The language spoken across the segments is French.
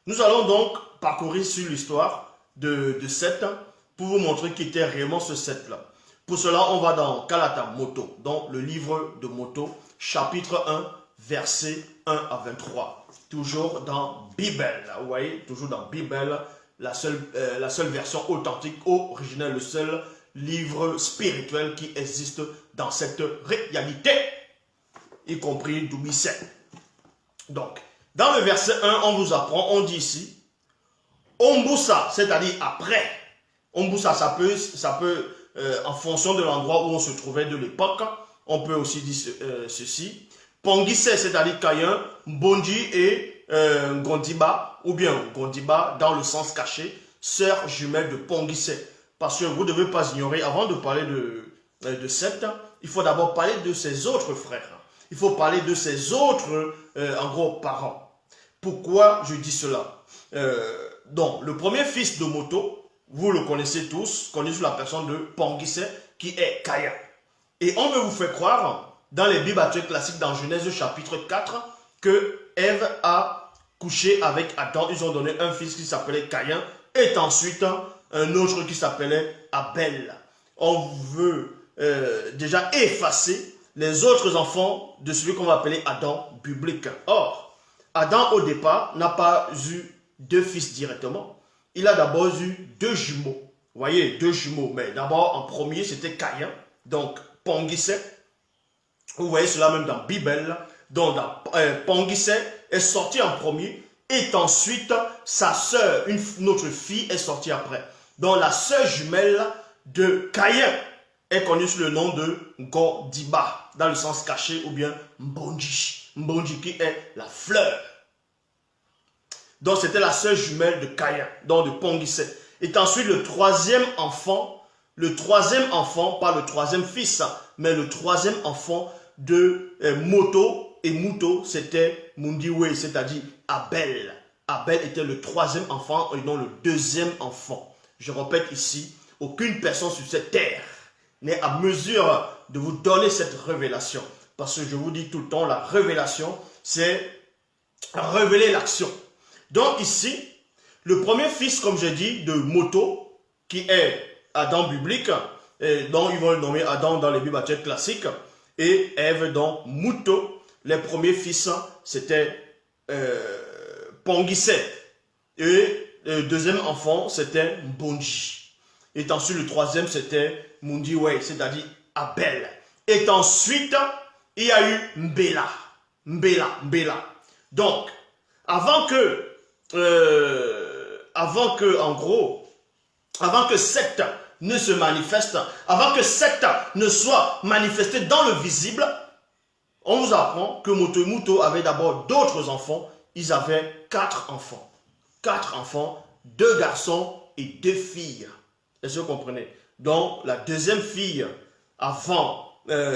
Nous allons donc parcourir sur l'histoire de Seth pour vous montrer qui était réellement ce Seth-là. Pour cela, on va dans Kalata Moto, dans le livre de Moto, chapitre 1, versets 1 à 23. Toujours dans Bible, vous voyez, toujours dans Bible, la seule version authentique, originelle, le seul livre spirituel qui existe dans cette réalité, y compris Doubicet. Donc, dans le verset 1, on vous apprend, on dit ici, Ombusa, c'est-à-dire après. Ombusa, ça peut en fonction de l'endroit où on se trouvait de l'époque, on peut aussi dire ceci. Pongise, c'est-à-dire Kayen, Bonji et Gondiba, ou bien Gondiba dans le sens caché, sœur jumelle de Pongise. Parce que vous ne devez pas ignorer, avant de parler de Seth, il faut d'abord parler de ses autres frères. Il faut parler de ses autres, en gros, parents. Pourquoi je dis cela? Donc, le premier fils de Moto, vous le connaissez tous, connu sous la personne de Pongise, qui est Kaya. Et on veut vous faire croire, dans les Bibles actuelles classiques, dans Genèse chapitre 4, que Ève a couché avec Adam. Ils ont donné un fils qui s'appelait Caïn, et ensuite un autre qui s'appelait Abel. On veut déjà effacer les autres enfants de celui qu'on va appeler Adam biblique. Or, Adam au départ n'a pas eu deux fils directement. Il a d'abord eu deux jumeaux. Vous voyez, deux jumeaux. Mais d'abord, en premier, c'était Caïn, donc Pongise. Vous voyez cela même dans la Bible. Donc, Pongise est sorti en premier. Et ensuite, sa sœur, une autre fille, est sortie après. Donc, la sœur jumelle de Caïn est connue sous le nom de Gondiba, dans le sens caché, ou bien Mbonji. Mbonji qui est la fleur. Donc, c'était la sœur jumelle de Caïn, donc de Pongise. Et ensuite, le troisième enfant, pas le troisième fils, mais le troisième enfant de Moto et Muto, c'était Mundiwe, c'est-à-dire Abel. Abel était le troisième enfant et non le deuxième enfant. Je répète ici, aucune personne sur cette terre n'est à mesure de vous donner cette révélation. Parce que je vous dis tout le temps, la révélation, c'est révéler l'action. Donc ici, le premier fils, comme j'ai dit, de Moto, qui est Adam biblique, dont ils vont le nommer Adam dans les Bibles actuelles classiques, et Ève dans Muto. Les premiers fils, c'était Pongise. Et le deuxième enfant, c'était Mbonji. Et ensuite, le troisième, c'était Mundiwe, c'est-à-dire Abel. Et ensuite, il y a eu Mbela. Mbela. Donc, avant que Seth ne se manifeste, avant que Seth ne soit manifesté dans le visible, on vous apprend que Moto et Muto avaient d'abord d'autres enfants. Ils avaient 4 enfants. 4 enfants, 2 garçons et 2 filles. Est-ce que vous comprenez? Donc, la deuxième fille, avant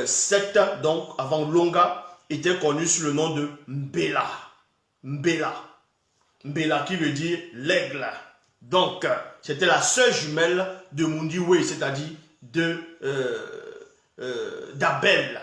Seth, donc avant Longa, était connue sous le nom de Mbela. Mbela qui veut dire l'aigle. Donc, c'était la sœur jumelle de Mundiwe, c'est-à-dire d'Abel.